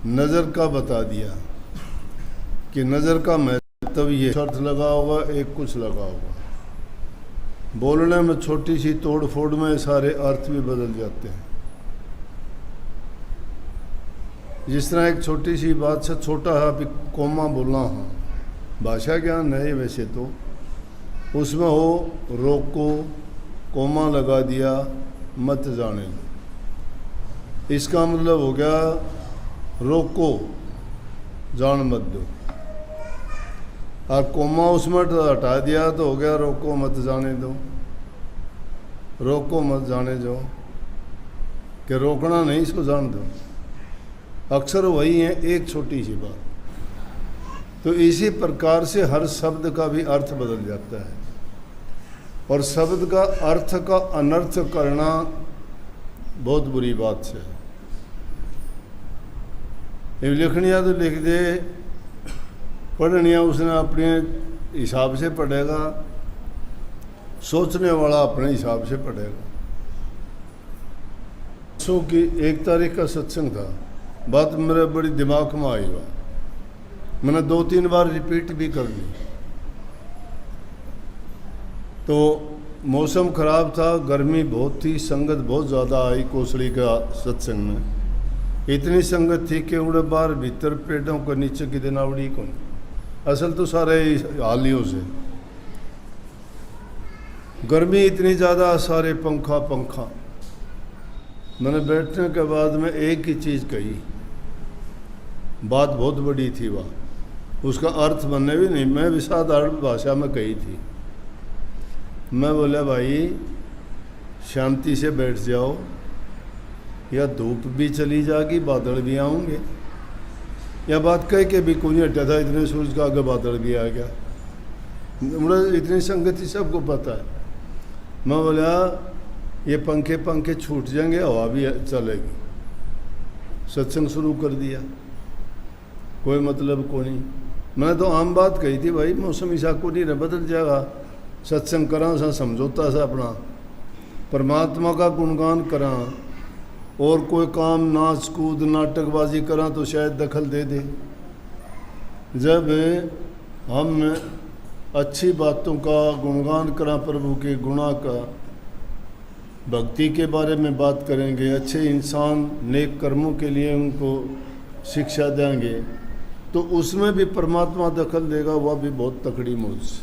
नज़र का बता दिया कि नज़र का महत्व ये शर्त लगा होगा, एक कुछ लगा होगा। बोलने में छोटी सी तोड़ फोड़ में सारे अर्थ भी बदल जाते हैं। जिस तरह एक छोटी सी बात से छोटा है, अभी कोमा बोलना हाँ भाषा ज्ञान है वैसे तो, उसमें हो रोको, कोमा लगा दिया, मत जाने दो। इसका मतलब हो गया रोको, जान मत दो। और कोमा उसमें हटा दिया तो हो गया रोको मत जाने दो। रोको मत जाने दो कि रोकना नहीं, इसको जान दो। अक्सर वही है, एक छोटी सी बात। तो इसी प्रकार से हर शब्द का भी अर्थ बदल जाता है, और शब्द का अर्थ का अनर्थ करना बहुत बुरी बात है। ये लिखनिया तो लिख दे, पढ़निया उसने अपने हिसाब से पढ़ेगा, सोचने वाला अपने हिसाब से पढ़ेगा। सो कि 1 तारीख का सत्संग था, बात मेरे बड़ी दिमाग में आई हुआ, मैंने 2-3 बार रिपीट भी कर ली। तो मौसम ख़राब था, गर्मी बहुत थी, संगत बहुत ज़्यादा आई कोसड़ी का सत्संग में। इतनी संगत थी कि उड़े बाहर भीतर पेड़ों के नीचे की दिन आवड़ी कौन, असल तो सारे हालियों से गर्मी इतनी ज़्यादा, सारे पंखा। मैंने बैठने के बाद में एक ही चीज़ कही, बात बहुत बड़ी थी वह, उसका अर्थ बनने भी नहीं, मैं विसाधारण भाषा में कही थी। मैं बोला भाई शांति से बैठ जाओ, या धूप भी चली जाएगी, बादल भी आएंगे, या बात कह के भी कोई नहीं हटा था, इतने सूरज का आगे बादल भी आ गया, मतलब इतनी संगति सबको पता है। मैं बोला ये पंखे छूट जाएंगे, हवा भी चलेगी। सत्संग शुरू कर दिया, कोई मतलब को नहीं। मैंने तो आम बात कही थी भाई, मौसम ऐसा को नहीं बदल जाएगा, सत्संग करा सा समझौता सा अपना, परमात्मा का गुणगान करा, और कोई काम नाच कूद नाटकबाजी करा तो शायद दखल दे दे। जब हम अच्छी बातों का गुणगान करा, प्रभु के गुणा का, भक्ति के बारे में बात करेंगे, अच्छे इंसान नेक कर्मों के लिए उनको शिक्षा देंगे, तो उसमें भी परमात्मा दखल देगा, वह भी बहुत तकड़ी मौज।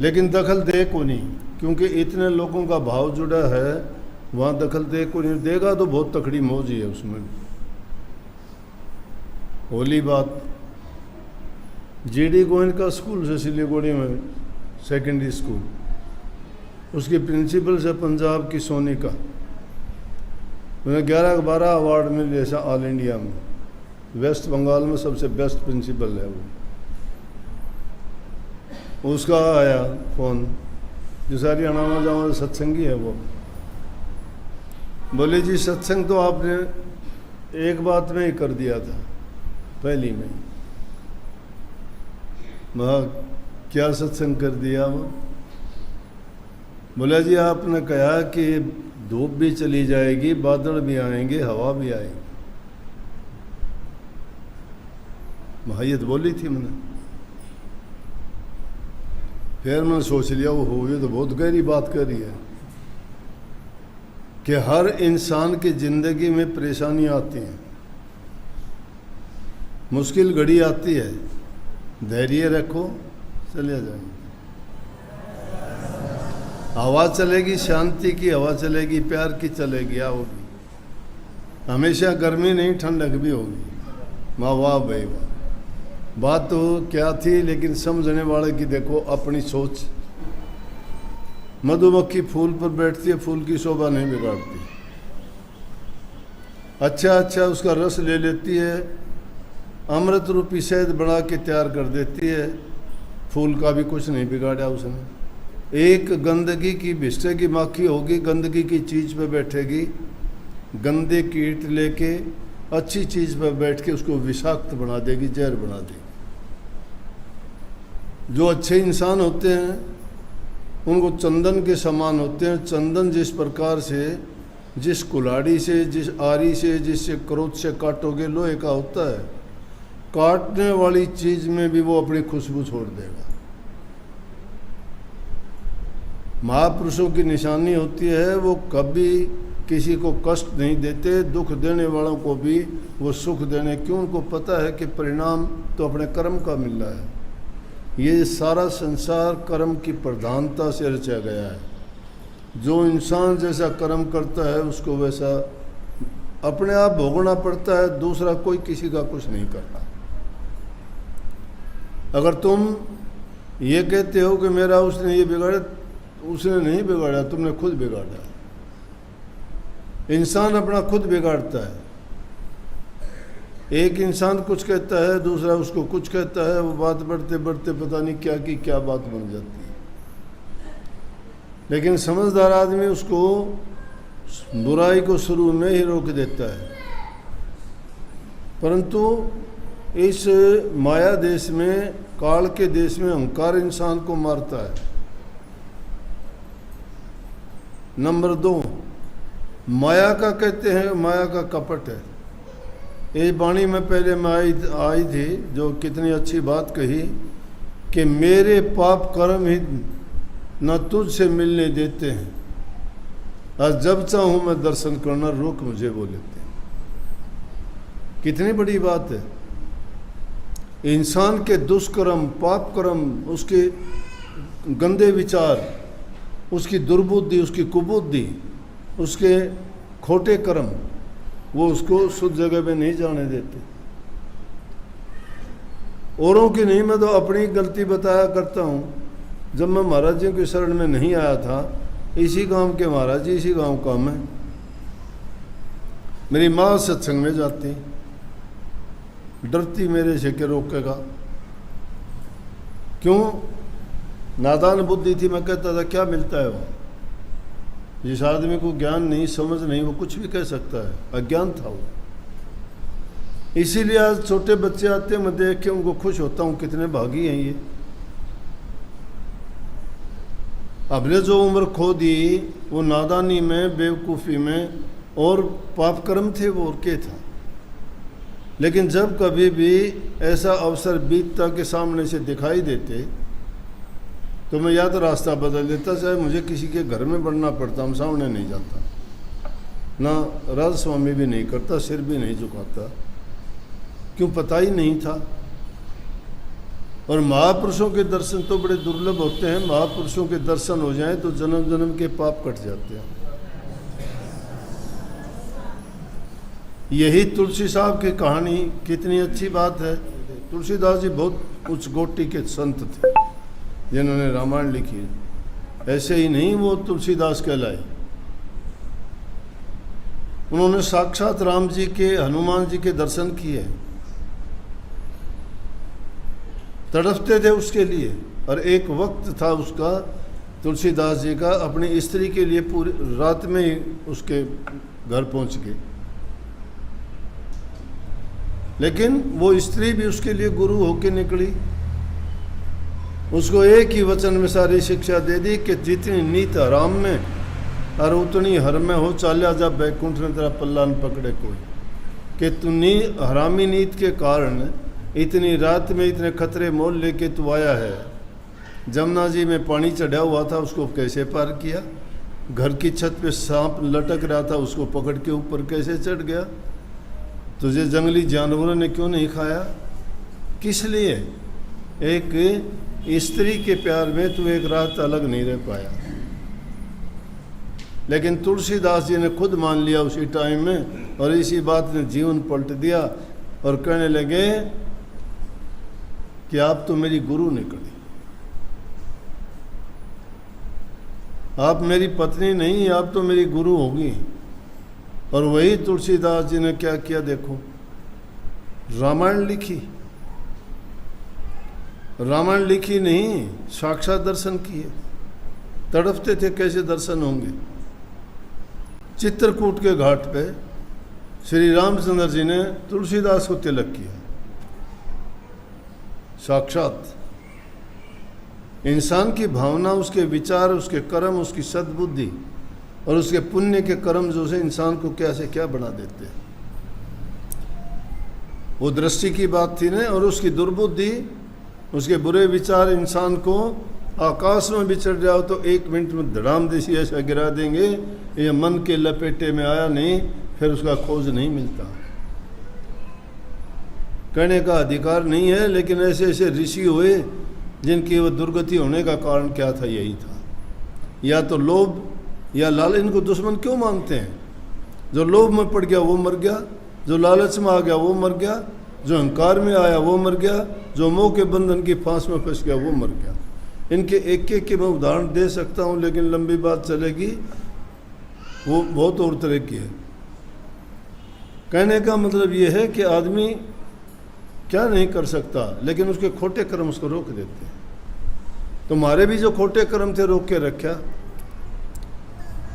लेकिन दखल दे को नहीं, क्योंकि इतने लोगों का भाव जुड़ा है, वहाँ दखल दे को नहीं देगा तो बहुत तकड़ी मौज ही है उसमें। होली बात, जीडी गोविंद का स्कूल से सिलीगुड़ी में सेकेंडरी स्कूल, उसकी प्रिंसिपल से पंजाब की सोनिका, उन्हें 11-12 अवार्ड मिले ऐसा ऑल इंडिया में। वेस्ट बंगाल में सबसे बेस्ट प्रिंसिपल है वो। उसका आया फ़ोन, जो सारी हरियाणा जाओ सत्संगी है वो, बोले जी सत्संग तो आपने एक बात में ही कर दिया था, पहली में। मैं क्या सत्संग कर दिया वो? बोला जी आपने कहा कि धूप भी चली जाएगी, बादल भी आएंगे, हवा भी आएगी। महायत बोली थी मैंने। फिर मैंने सोच लिया वो हो, ये तो बहुत गहरी बात कर रही है कि हर इंसान की ज़िंदगी में परेशानी आती है, मुश्किल घड़ी आती है, धैर्य रखो, चले जाएंगे। हवा चलेगी, शांति की हवा चलेगी, प्यार की चलेगी, आओगी। हमेशा गर्मी नहीं, ठंडक भी होगी। माँ वाह भाई वाह, बात तो क्या थी, लेकिन समझने वाले की देखो अपनी सोच। मधुमक्खी फूल पर बैठती है, फूल की शोभा नहीं बिगाड़ती। अच्छा उसका रस ले लेती है, अमृत रूपी शहद बना के तैयार कर देती है, फूल का भी कुछ नहीं बिगाड़ा उसने। एक गंदगी की भिष्टे की माखी होगी, गंदगी की चीज़ पे बैठेगी, गंदे कीट लेके अच्छी चीज़ पर बैठ के उसको विषाक्त बना देगी, जहर बना देगी। जो अच्छे इंसान होते हैं उनको चंदन के समान होते हैं। चंदन जिस प्रकार से जिस कुल्हाड़ी से, जिस आरी से, जिससे क्रोध से काटोगे लोहे का होता है, काटने वाली चीज में भी वो अपनी खुशबू छोड़ देगा। महापुरुषों की निशानी होती है वो कभी किसी को कष्ट नहीं देते, दुख देने वालों को भी वो सुख देने, क्यों? उनको पता है कि परिणाम तो अपने कर्म का मिल रहा है। ये सारा संसार कर्म की प्रधानता से रचा गया है। जो इंसान जैसा कर्म करता है उसको वैसा अपने आप भोगना पड़ता है, दूसरा कोई किसी का कुछ नहीं करता। अगर तुम ये कहते हो कि मेरा उसने ये बिगाड़ा, उसने नहीं बिगाड़ा, तुमने खुद बिगाड़ा। इंसान अपना खुद बिगाड़ता है। एक इंसान कुछ कहता है, दूसरा उसको कुछ कहता है, वो बात बढ़ते बढ़ते पता नहीं क्या की क्या बात बन जाती है। लेकिन समझदार आदमी उसको बुराई को शुरू में ही रोक देता है। परंतु इस माया देश में, काल के देश में अहंकार इंसान को मारता है। नंबर 2, माया का कहते हैं, माया का कपट है। ये वाणी में पहले मैं आई थी जो कितनी अच्छी बात कही कि मेरे पाप कर्म ही न तुझसे मिलने देते हैं, और जब चाहूँ मैं दर्शन करना रोक मुझे वो लेते हैं। कितनी बड़ी बात है। इंसान के दुष्कर्म, पाप कर्म, उसके गंदे विचार, उसकी दुर्बुद्धि, उसकी कुबुद्धि, उसके खोटे कर्म, वो उसको शुद्ध जगह पे नहीं जाने देते। औरों की नहीं, मैं तो अपनी गलती बताया करता हूँ। जब मैं महाराज जी की शरण में नहीं आया था, इसी गांव के महाराज जी, इसी गांव का मैं, मेरी माँ सत्संग में जाती, डरती मेरे से कि रोकेगा। क्यों? नादान बुद्धि थी। मैं कहता था क्या मिलता है वो, जिस आदमी को ज्ञान नहीं, समझ नहीं, वो कुछ भी कह सकता है। अज्ञान था वो। इसीलिए आज छोटे बच्चे आते हैं, मैं देख के उनको खुश होता हूँ, कितने भागी हैं ये। हमने जो उम्र खो दी वो नादानी में, बेवकूफ़ी में और पाप कर्म थे, वो और क्या था। लेकिन जब कभी भी ऐसा अवसर बीतता के सामने से दिखाई देते तो मैं या तो रास्ता बदल देता, चाहे मुझे किसी के घर में बढ़ना पड़ता, हम सामने नहीं जाता, ना राज स्वामी भी नहीं करता, सिर भी नहीं झुकाता। क्यों? पता ही नहीं था। और महापुरुषों के दर्शन तो बड़े दुर्लभ होते हैं। महापुरुषों के दर्शन हो जाएं तो जन्म जन्म के पाप कट जाते हैं। यही तुलसी साहब की कहानी कितनी अच्छी बात है। तुलसीदास जी बहुत उच्च कोटि के संत थे जिन्होंने रामायण लिखी। ऐसे ही नहीं वो तुलसीदास कहलाए, उन्होंने साक्षात राम जी के, हनुमान जी के दर्शन किए, तड़पते थे उसके लिए। और एक वक्त था उसका, तुलसीदास जी का, अपनी स्त्री के लिए पूरी रात में ही उसके घर पहुंच गए। लेकिन वो स्त्री भी उसके लिए गुरु होके निकली। उसको एक ही वचन में सारी शिक्षा दे दी कि जितनी नीत हराम में और उतनी हर में हो, चाल्या जा बैकुंठ ने तेरा पल्ला न पकड़े कोई। कि तू हरामी नीत के कारण इतनी रात में इतने खतरे मोल लेके तू आया है। जमुना जी में पानी चढ़ा हुआ था, उसको कैसे पार किया? घर की छत पे सांप लटक रहा था, उसको पकड़ के ऊपर कैसे चढ़ गया? तुझे जंगली जानवरों ने क्यों नहीं खाया? किस लिए? एक स्त्री के प्यार में तू एक रात अलग नहीं रह पाया। लेकिन तुलसीदास जी ने खुद मान लिया उसी टाइम में, और इसी बात ने जीवन पलट दिया और कहने लगे कि आप तो मेरी गुरु निकली, आप मेरी पत्नी नहीं, आप तो मेरी गुरु होगी। और वही तुलसीदास जी ने क्या किया देखो, रामायण लिखी। रामायण लिखी नहीं, साक्षात दर्शन किए। तड़पते थे कैसे दर्शन होंगे। चित्रकूट के घाट पे श्री रामचंद्र जी ने तुलसीदास को तिलक किया। साक्षात इंसान की भावना, उसके विचार, उसके कर्म, उसकी सद्बुद्धि और उसके पुण्य के कर्म जो से इंसान को क्या से क्या बना देते हैं। वो दृष्टि की बात थी ना। और उसकी दुर्बुद्धि, उसके बुरे विचार इंसान को आकाश में भी चढ़ जाओ तो 1 मिनट में धड़ाम देसी ऐसा गिरा देंगे, ये मन के लपेटे में आया नहीं, फिर उसका खोज नहीं मिलता। कहने का अधिकार नहीं है, लेकिन ऐसे ऐसे ऋषि हुए जिनकी वो दुर्गति होने का कारण क्या था, यही था। या तो लोभ या लालच। इनको दुश्मन क्यों मानते हैं? जो लोभ में पड़ गया वो मर गया, जो लालच में आ गया वो मर गया, जो अहंकार में आया वो मर गया, जो मोह के बंधन की फांस में फंस गया वो मर गया। इनके एक एक के मैं उदाहरण दे सकता हूँ, लेकिन लंबी बात चलेगी, वो बहुत और तरह की है। कहने का मतलब ये है कि आदमी क्या नहीं कर सकता, लेकिन उसके खोटे कर्म उसको रोक देते हैं। तुम्हारे भी जो खोटे कर्म थे रोक के रखा,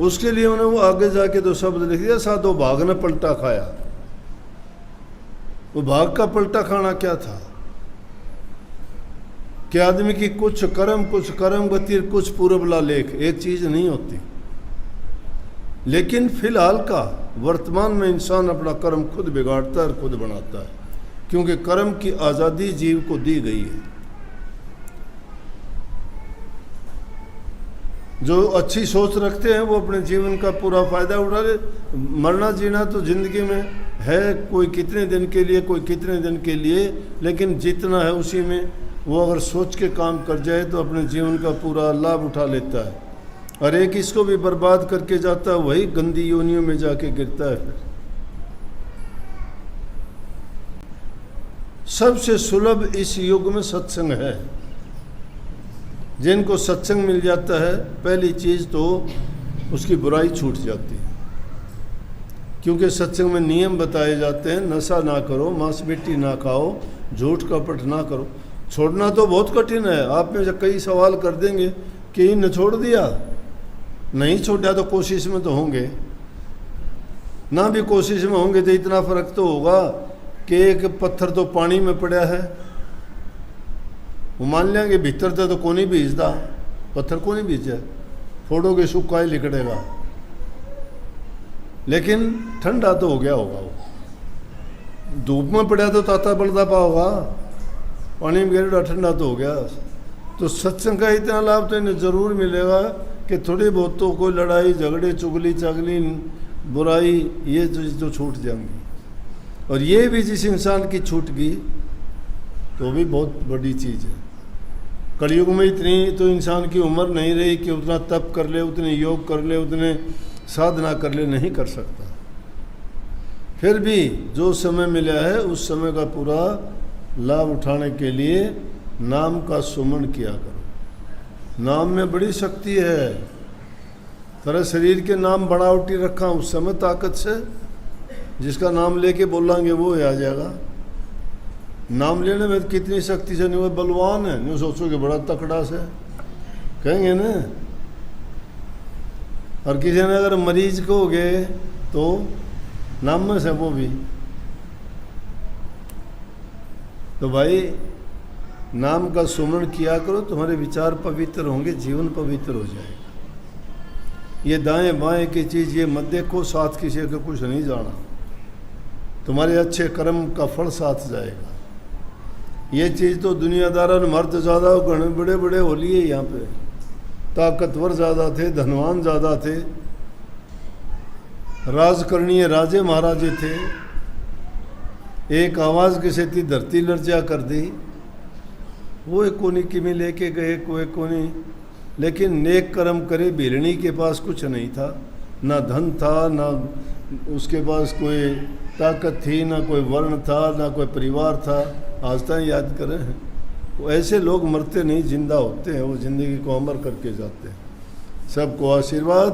उसके लिए उन्होंने वो आगे जाके तो शब्द लिख दिया, साधो भाग ने पलटा खाया। वो भाग का पलटा खाना क्या था कि आदमी की कुछ कर्म गति, कुछ पूर्वला लेख, एक चीज नहीं होती। लेकिन फिलहाल का वर्तमान में इंसान अपना कर्म खुद बिगाड़ता है और खुद बनाता है, क्योंकि कर्म की आज़ादी जीव को दी गई है। जो अच्छी सोच रखते हैं वो अपने जीवन का पूरा फायदा उठा ले। मरना जीना तो जिंदगी में है, कोई कितने दिन के लिए, कोई कितने दिन के लिए, लेकिन जितना है उसी में वो अगर सोच के काम कर जाए तो अपने जीवन का पूरा लाभ उठा लेता है। और एक इसको भी बर्बाद करके जाता है, वही गंदी योनियों में जाके गिरता है। फिर सबसे सुलभ इस युग में सत्संग है। जिनको सत्संग मिल जाता है, पहली चीज़ तो उसकी बुराई छूट जाती है, क्योंकि सत्संग में नियम बताए जाते हैं। नशा ना करो, मांस मिट्टी ना खाओ, झूठ कपट ना करो। छोड़ना तो बहुत कठिन है। आप में जब कई सवाल कर देंगे कि न छोड़ दिया, नहीं छोड़ा तो कोशिश में तो होंगे, ना भी कोशिश में होंगे तो इतना फर्क तो होगा कि एक पत्थर तो पानी में पड़ा है, वो मान लेंगे भीतर तो को नहीं भीजता, पत्थर को नहीं भीजा, फोड़ोगे सूखा ही लिकड़ेगा, लेकिन ठंडा तो हो गया होगा। वो धूप में पड़ा तो ताता बलता पा होगा, पानी में गिरा ठंडा तो हो गया। तो सत्संग का इतना लाभ तो इन्हें ज़रूर मिलेगा कि थोड़ी बहुत तो कोई लड़ाई झगड़े चुगली चगली बुराई ये तो छूट जाएंगी। और ये भी जिस इंसान की छूट गई तो भी बहुत बड़ी चीज़ है। कलयुग में इतनी तो इंसान की उम्र नहीं रही कि उतना तप कर ले, उतने योग कर ले, उतने साधना कर ले, नहीं कर सकता। फिर भी जो समय मिला है उस समय का पूरा लाभ उठाने के लिए नाम का सुमन किया करो। नाम में बड़ी शक्ति है। तेरा शरीर के नाम बनावटी रखा उस समय ताकत से, जिसका नाम लेके बोलेंगे वो आ जाएगा। नाम लेने में कितनी शक्ति से, नहीं वो बलवान है, नहीं सोचो कि बड़ा तकड़ा से कहेंगे ना। और किसी ने अगर मरीज को हो गए तो नाम में से वो भी। तो भाई नाम का सुमरण किया करो, तुम्हारे विचार पवित्र होंगे, जीवन पवित्र हो जाएगा। ये दाएं बाएं की चीज़ ये मत देखो, साथ किसी का कुछ नहीं जाना, तुम्हारे अच्छे कर्म का फल साथ जाएगा। ये चीज़ तो दुनियादारन मर्द ज़्यादा घने बड़े बड़े हो लिए, यहाँ पे ताकतवर ज़्यादा थे, धनवान ज़्यादा थे, राजकरणीय राजे महाराजे थे। एक आवाज़ किसी थी धरती लर्जा कर दी, वो एक कोनी किमी लेके गए, कोई कोनी। लेकिन नेक कर्म करे, बिरणी के पास कुछ नहीं था, ना धन था, ना उसके पास कोई ताकत थी, ना कोई वर्ण था, ना कोई परिवार था। आज तक याद करें, वो ऐसे लोग मरते नहीं, जिंदा होते हैं, वो ज़िंदगी को अमर करके जाते हैं। सबको आशीर्वाद।